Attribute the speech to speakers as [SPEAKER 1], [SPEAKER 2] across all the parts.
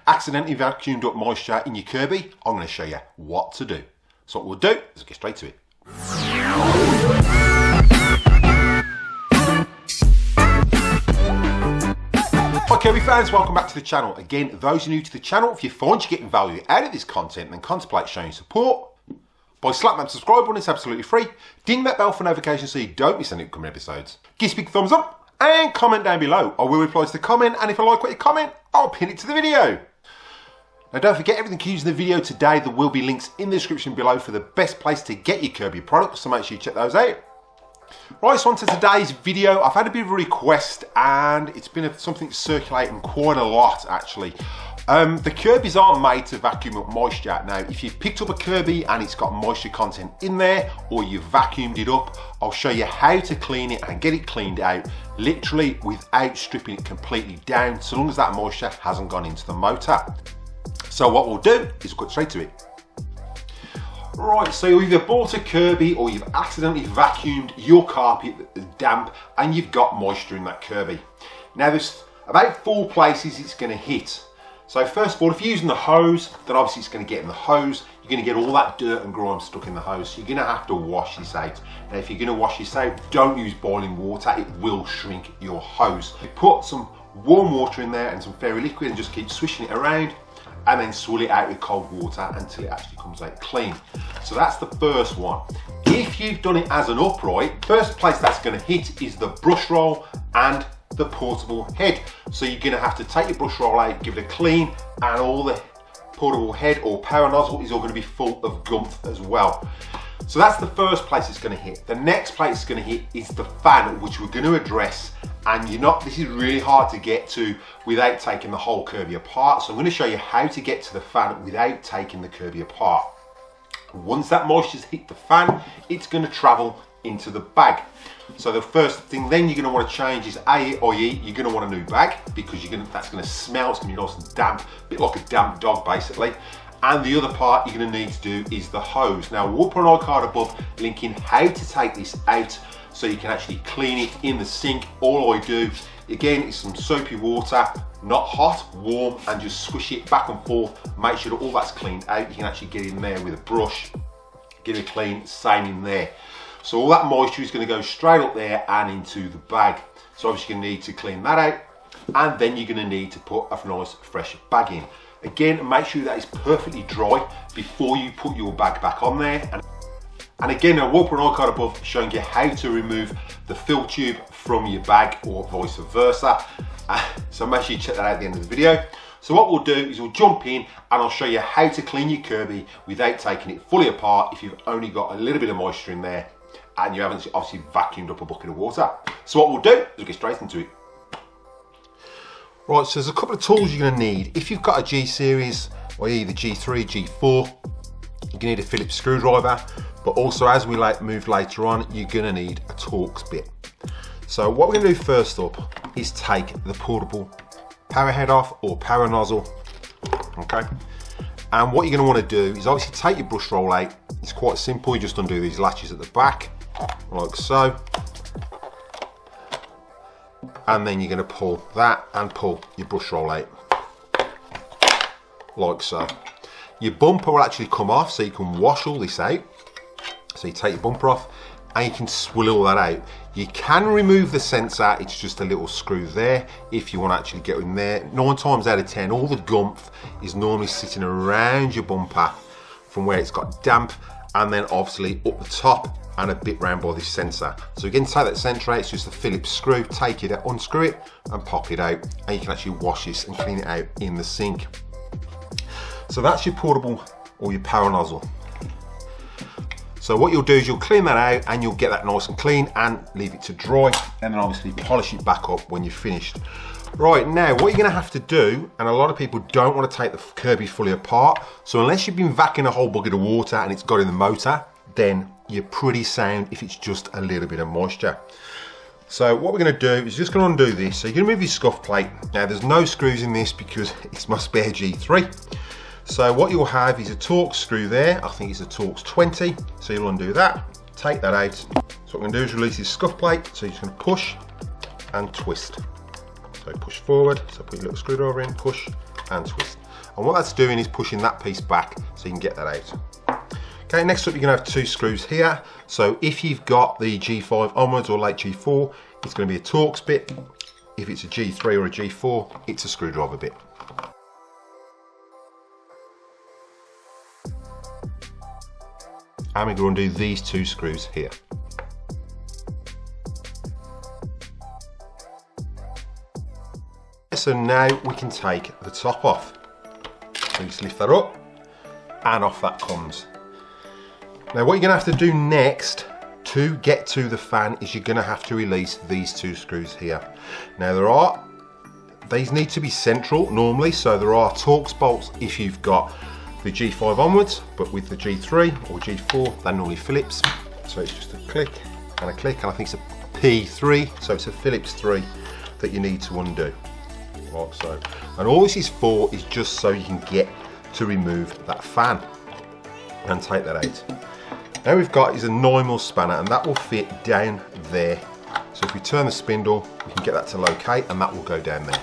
[SPEAKER 1] accidentally vacuumed up moisture in your Kirby, I'm going to show you what to do. So what we'll do is get straight to it. Hi Kirby fans, welcome back to the channel. Again, those new to the channel, if you find you're getting value out of this content, then contemplate showing support by slapping that subscribe button. It's absolutely free. Ding that bell for notifications so you don't miss any upcoming episodes. Give us a big thumbs up and comment down below. I will reply to the comment, and if I like what you comment, I'll pin it to the video. Now don't forget, everything you use in the video today, there will be links in the description below for the best place to get your Kirby products, so make sure you check those out. Right, so on to today's video. I've had a bit of a request, and it's been something circulating quite a lot actually. The Kirbys aren't made to vacuum up moisture. Now, if you've picked up a Kirby and it's got moisture content in there, or you've vacuumed it up, I'll show you how to clean it and get it cleaned out, literally without stripping it completely down, so long as that moisture hasn't gone into the motor. So what we'll do is we'll get straight to it. Right, so you've either bought a Kirby or you've accidentally vacuumed your carpet that's damp and you've got moisture in that Kirby. Now there's about 4 places it's going to hit. So first of all, if you're using the hose, then obviously it's going to get in the hose. You're going to get all that dirt and grime stuck in the hose, so you're going to have to wash this out. Now if you're going to wash this out, don't use boiling water, it will shrink your hose. You put some warm water in there and some fairy liquid and just keep swishing it around, and then swill it out with cold water until it actually comes out clean. So that's the first one. If you've done it as an upright, first place that's going to hit is the brush roll and the portable head. So you're going to have to take your brush roll out, give it a clean, and all the portable head or power nozzle is all going to be full of gumph as well. So that's the first place it's going to hit. The next place it's going to hit is the fan, which we're going to address, and this is really hard to get to without taking the whole Kirby apart. So I'm going to show you how to get to the fan without taking the Kirby apart. Once that moisture's hit the fan, it's going to travel into the bag. So the first thing then you're going to want to change is you're going to want a new bag, because that's going to smell, it's going to be nice and damp, a bit like a damp dog basically. And the other part you're going to need to do is the hose. Now we'll put an iCard above linking how to take this out so you can actually clean it in the sink. All I do again is some soapy water, not hot, warm, and just swish it back and forth, make sure that all that's cleaned out. You can actually get in there with a brush, get it clean, same in there. So all that moisture is going to go straight up there and into the bag. So obviously you're going to need to clean that out, and then you're going to need to put a nice fresh bag in. Again, make sure that it's perfectly dry before you put your bag back on there. And again, I will put an iCard above showing you how to remove the fill tube from your bag, or vice versa. So make sure you check that out at the end of the video. So what we'll do is we'll jump in and I'll show you how to clean your Kirby without taking it fully apart if you've only got a little bit of moisture in there and you haven't obviously vacuumed up a bucket of water. So what we'll do is we'll get straight into it. Right, so there's a couple of tools you're going to need. If you've got a G series, or either G3, G4, you're going to need a Phillips screwdriver, but also as we move later on, you're going to need a Torx bit. So what we're going to do first up is take the portable power head off, or power nozzle, okay? And what you're going to want to do is obviously take your brush roll out. It's quite simple, you just undo these latches at the back, like so. And then you're going to pull that and pull your brush roll out, like so. Your bumper will actually come off, so you can wash all this out. So you take your bumper off and you can swill all that out. You can remove the sensor, it's just a little screw there if you want to actually get in there. 9 times out of 10, all the gumph is normally sitting around your bumper from where it's got damp, and then obviously up the top and a bit round by this sensor. So again, take that sensor out, it's just a Phillips screw, take it out, unscrew it and pop it out, and you can actually wash this and clean it out in the sink. So that's your portable or your power nozzle. So what you'll do is you'll clean that out and you'll get that nice and clean and leave it to dry, and then obviously polish it back up when you're finished. Right, now what you're going to have to do, and a lot of people don't want to take the Kirby fully apart, so unless you've been vacuuming a whole bucket of water and it's got in the motor, then you're pretty sound if it's just a little bit of moisture. So what we're going to do is just going to undo this. So you're going to move your scuff plate. Now there's no screws in this because it's my spare G3. So what you'll have is a Torx screw there. I think it's a Torx 20. So you'll undo that, take that out. So what we're going to do is release this scuff plate. So you're just going to push and twist. So push forward, so put your little screwdriver in, push and twist. And what that's doing is pushing that piece back so you can get that out. Okay, next up you're going to have 2 screws here. So if you've got the G5 onwards or late G4, it's going to be a Torx bit. If it's a G3 or a G4, it's a screwdriver bit. And we're going to undo these 2 screws here. So now we can take the top off. So you just lift that up and off that comes. Now what you're going to have to do next to get to the fan is you're going to have to release these 2 screws here. Now these need to be central normally, so there are Torx bolts if you've got the G5 onwards, but with the G3 or G4 they're normally Phillips. So it's just a click, and I think it's a P3, so it's a Phillips 3 that you need to undo. Like so. And all this is for is just so you can get to remove that fan and take that out. Now we've got is a 9mm spanner, and that will fit down there. So if we turn the spindle, we can get that to locate, and that will go down there.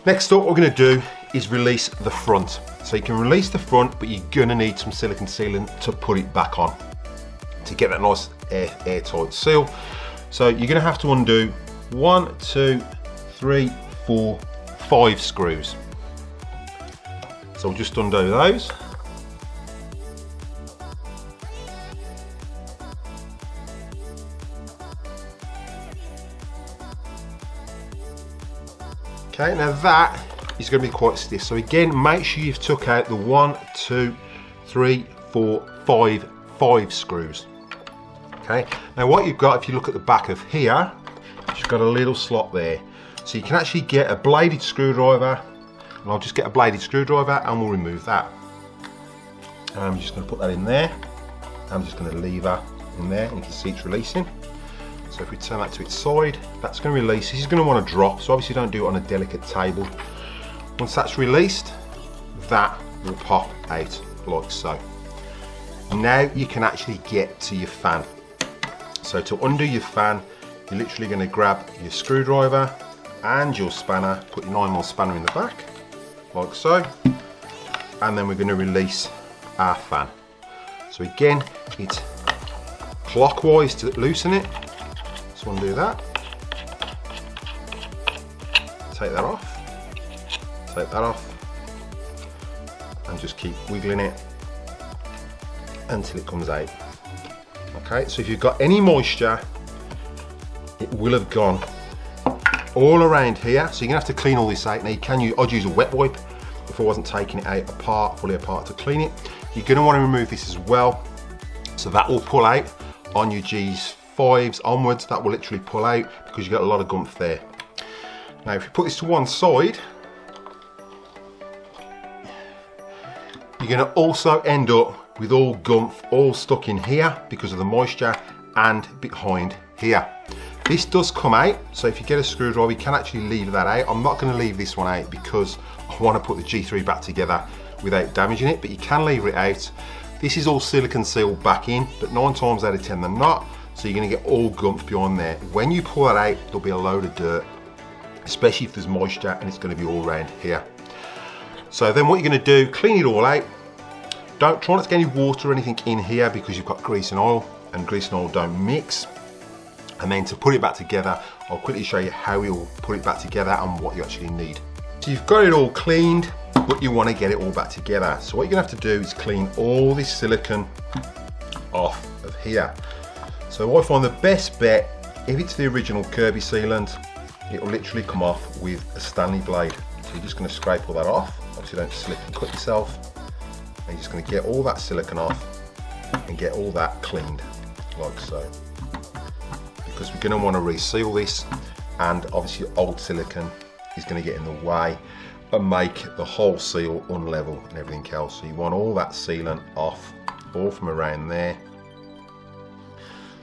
[SPEAKER 1] Next up, what we're going to do is release the front. So you can release the front, but you're going to need some silicone sealant to put it back on to get that nice airtight seal. So you're going to have to undo 1, 2, 3, 4, 5 screws. So we'll just undo those. Okay, now that is going to be quite stiff. So again, make sure you've took out the 1, 2, 3, 4, 5 screws. Okay, now what you've got, if you look at the back of here, you've got a little slot there. So you can actually get a bladed screwdriver, and I'll just get a bladed screwdriver and we'll remove that. I'm just going to put that in there. I'm just going to lever in there, and you can see it's releasing. So if we turn that to its side, that's going to release. This is going to want to drop, so obviously don't do it on a delicate table. Once that's released, that will pop out like so. Now you can actually get to your fan. So to undo your fan, you're literally going to grab your screwdriver and your spanner, put your 9mm spanner in the back, like so, and then we're going to release our fan. So again, it's clockwise to loosen it. So undo that, take that off, and just keep wiggling it until it comes out. Okay, so if you've got any moisture, it will have gone all around here, so you're gonna have to clean all this out. Now I'd use a wet wipe if I wasn't taking it out fully apart to clean it. You're gonna want to remove this as well, so that will pull out on your G5s onwards. That will literally pull out because you've got a lot of gumph there. Now if you put this to one side, you're gonna also end up with all gumph all stuck in here because of the moisture and behind here. This does come out, so if you get a screwdriver, you can actually leave that out. I'm not going to leave this one out because I want to put the G3 back together without damaging it, but you can leave it out. This is all silicone sealed back in, but 9 times out of 10 they're not, so you're going to get all gumph behind there. When you pull that out, there'll be a load of dirt, especially if there's moisture, and it's going to be all around here. So then what you're going to do, clean it all out. Try not to get any water or anything in here because you've got grease and oil don't mix. And then to put it back together, I'll quickly show you how you'll put it back together and what you actually need. So you've got it all cleaned, but you want to get it all back together. So what you're going to have to do is clean all this silicone off of here. So I find the best bet, if it's the original Kirby sealant, it will literally come off with a Stanley blade. So you're just going to scrape all that off. Obviously don't slip and cut yourself. And you're just going to get all that silicone off and get all that cleaned, like so. Because we're going to want to reseal this, and obviously old silicone is going to get in the way and make the whole seal unlevel and everything else. So you want all that sealant off, all from around there.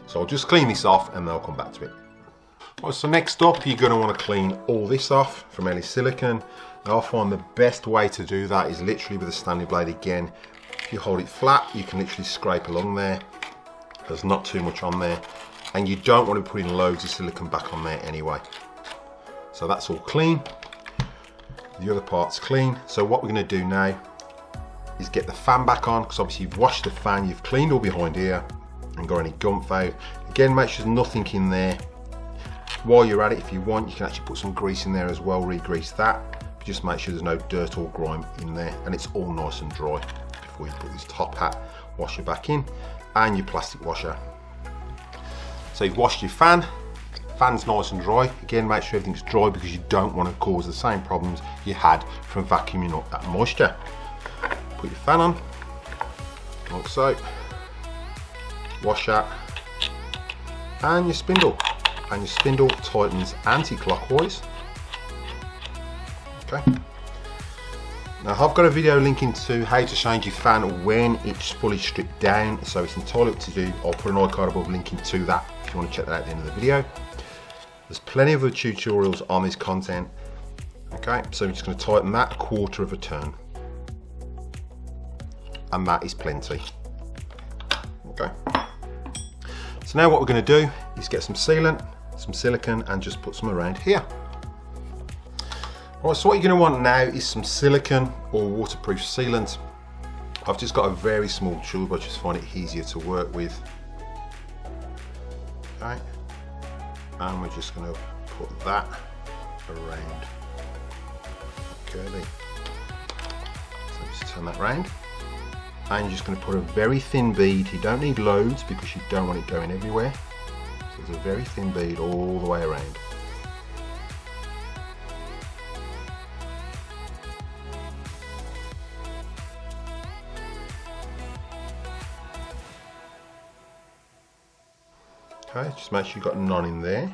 [SPEAKER 1] So I'll just clean this off and then I'll come back to it. Right, so next up, you're going to want to clean all this off from any silicone. And I find the best way to do that is literally with a Stanley blade again. If you hold it flat, you can literally scrape along there. There's not too much on there. And you don't want to be putting loads of silicone back on there anyway. So that's all clean. The other part's clean. So what we're going to do now is get the fan back on, because obviously you've washed the fan, you've cleaned all behind here and got any gump out. Again, make sure there's nothing in there. While you're at it, if you want, you can actually put some grease in there as well, re-grease that. But just make sure there's no dirt or grime in there and it's all nice and dry before you put this top hat washer back in, and your plastic washer. So you've washed your fan, fan's nice and dry. Again, make sure everything's dry because you don't want to cause the same problems you had from vacuuming up that moisture. Put your fan on, like so, wash that, and your spindle. And your spindle tightens anti-clockwise. Okay. Now I've got a video linking to how to change your fan when it's fully stripped down, so it's entirely up to you. I'll put an iCard above linking to that if you want to check that out at the end of the video. There's plenty of other tutorials on this content. Okay, so we're just going to tighten that 1/4 of a turn. And that is plenty. Okay. So now what we're going to do is get some sealant, some silicone, and just put some around here. Right, so what you're going to want now is some silicone or waterproof sealant. I've just got a very small tube, I just find it easier to work with. Okay, and we're just going to put that around Kirby. So just turn that around. And you're just going to put a very thin bead. You don't need loads because you don't want it going everywhere. So it's a very thin bead all the way around. Okay, just make sure you've got none in there.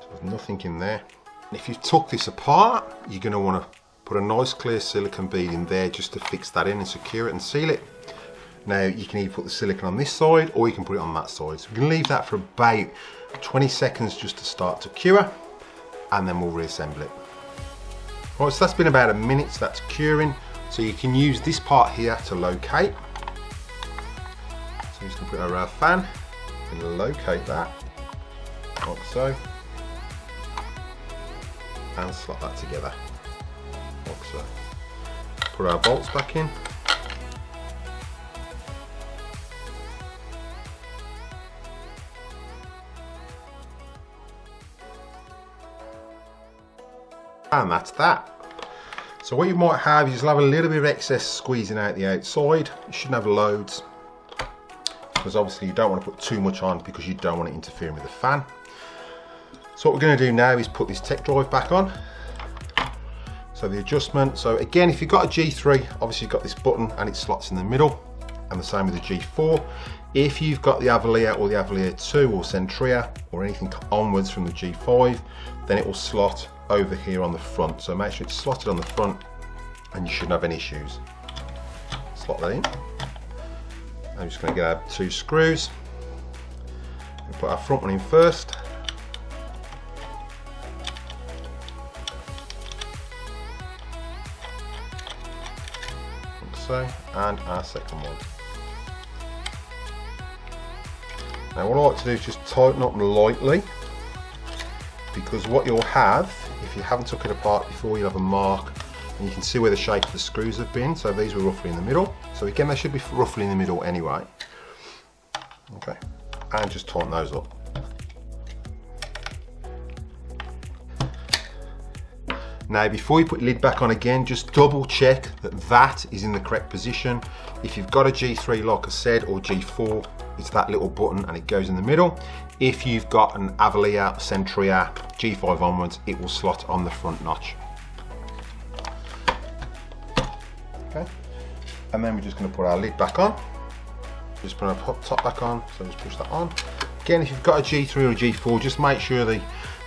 [SPEAKER 1] So there's nothing in there. And if you took this apart, you're going to want to put a nice clear silicone bead in there just to fix that in and secure it and seal it. Now you can either put the silicone on this side or you can put it on that side. So we're going to leave that for about 20 seconds just to start to cure, and then we'll reassemble it. Right, so that's been about a minute, so that's curing. So you can use this part here to locate. So we're just going to put our fan and locate that, like so, and slot that together. So put our bolts back in, and that's that. So what you might have is you'll have a little bit of excess squeezing out the outside. You shouldn't have loads, because obviously you don't want to put too much on because you don't want it interfering with the fan. So what we're going to do now is put this tech drive back on. So the adjustment, so again, if you've got a G3, obviously you've got this button and it slots in the middle, and the same with the G4. If you've got the Avalir or the Avalir 2 or Centria or anything onwards from the G5, then it will slot over here on the front. So make sure it's slotted on the front and you shouldn't have any issues. Slot that in. I'm just going to get our 2 screws. We'll put our front one in first. So, and our second one. Now what I like to do is just tighten up lightly, because what you'll have, if you haven't took it apart before, you'll have a mark and you can see where the shape of the screws have been. So these were roughly in the middle. So again, they should be roughly in the middle anyway. Okay, and just tighten those up. Now before you put the lid back on again, just double check that that is in the correct position. If you've got a G3 like I said, or G4, it's that little button and it goes in the middle. If you've got an Avalir, Centria, G5 onwards, it will slot on the front notch. Okay, and then we're just going to put our lid back on. Just put our top back on, so just push that on. Again, if you've got a G3 or a G4, just make sure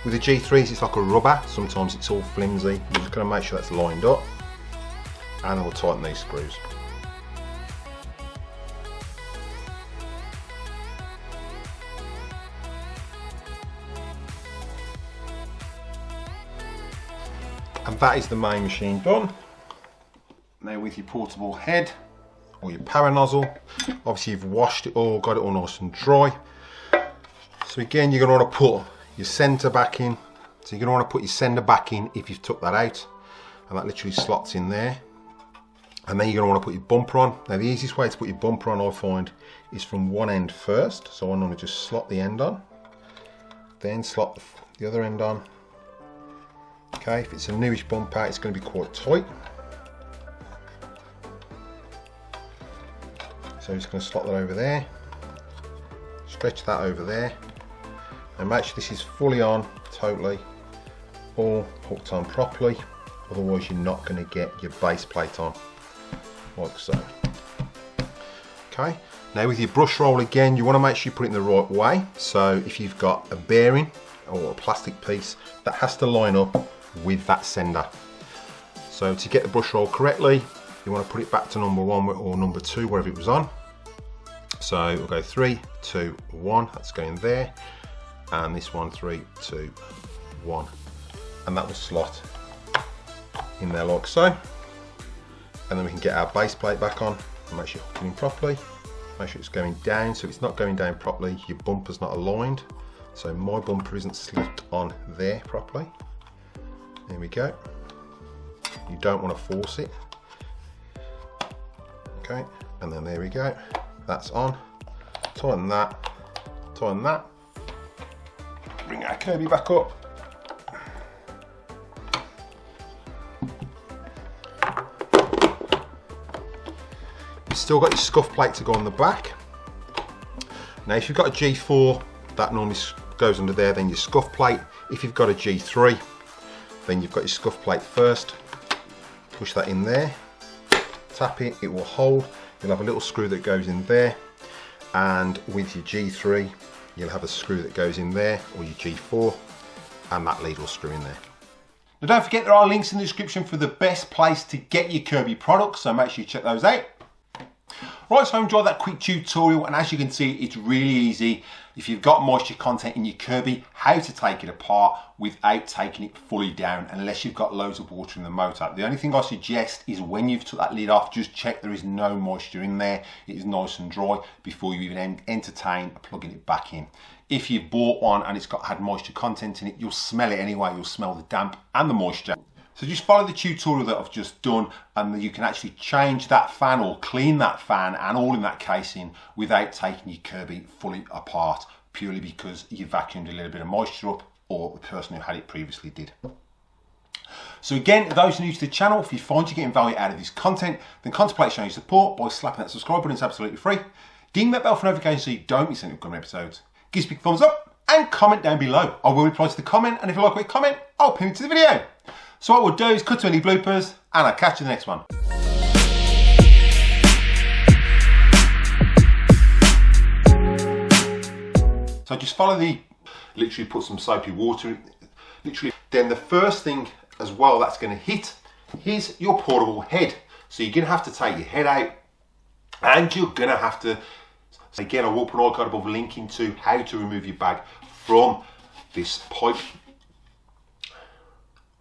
[SPEAKER 1] with the G3s it's like a rubber, sometimes it's all flimsy. You're just going to make sure that's lined up, and then we'll tighten these screws. And that is the main machine done. Now with your portable head or your power nozzle, obviously you've washed it all, got it all nice and dry. So again, you're going to want to put your centre back in So you're going to want to put your sender back in if you've took that out, and that literally slots in there. And then you're going to want to put your bumper on. Now the easiest way to put your bumper on, I find, is from one end first. So I normally just slot the end on, then slot the other end on. Okay, if it's a newish bumper, it's going to be quite tight. So I'm just going to slot that over there, stretch that over there, and make sure this is fully on, totally, all hooked on properly, otherwise you're not going to get your base plate on, like so. Okay, now with your brush roll again, you want to make sure you put it in the right way. So if you've got a bearing or a plastic piece, that has to line up with that sender. So to get the brush roll correctly, you want to put it back to number 1 or number 2, wherever it was on. So we'll go 3, 2, 1, that's going there, and this one 3, 2, 1, and that will slot in there like so. And then we can get our base plate back on and make sure you're hooking in properly. Make sure it's going down. So if it's not going down properly, your bumper's not aligned. So my bumper isn't slipped on there properly. There we go. You don't want to force it. Okay, and then there we go. That's on. Tighten that. Tighten that. Bring our Kirby back up. You've still got your scuff plate to go on the back. Now if you've got a G4, that normally goes under there, then your scuff plate. If you've got a G3, then you've got your scuff plate first. Push that in there, tap it, it will hold. You'll have a little screw that goes in there, and with your G3 you'll have a screw that goes in there, or your G4, and that lead will screw in there. Now don't forget there are links in the description for the best place to get your Kirby products, so make sure you check those out. Right, so I enjoyed that quick tutorial, and as you can see, it's really easy, if you've got moisture content in your Kirby, how to take it apart without taking it fully down, unless you've got loads of water in the motor. The only thing I suggest is when you've took that lid off, just check there is no moisture in there, it is nice and dry, before you even entertain plugging it back in. If you bought one and it's had moisture content in it, you'll smell it anyway, you'll smell the damp and the moisture. So just follow the tutorial that I've just done, and you can actually change that fan or clean that fan and all in that casing without taking your Kirby fully apart, purely because you vacuumed a little bit of moisture up, or the person who had it previously did. So again, those new to the channel, if you find you're getting value out of this content, then contemplate showing your support by slapping that subscribe button. It's absolutely free. Ding that bell for notifications so you don't miss any upcoming episodes. Give us a big thumbs up and comment down below. I will reply to the comment, and if you like what you comment, I'll pin it to the video. So what we'll do is cut to any bloopers, and I'll catch you in the next one. So just follow literally put some soapy water in, literally. Then the first thing as well that's going to hit is your portable head. So you're going to have to take your head out, and you're going to have to, again I will put all kind of link into how to remove your bag from this pipe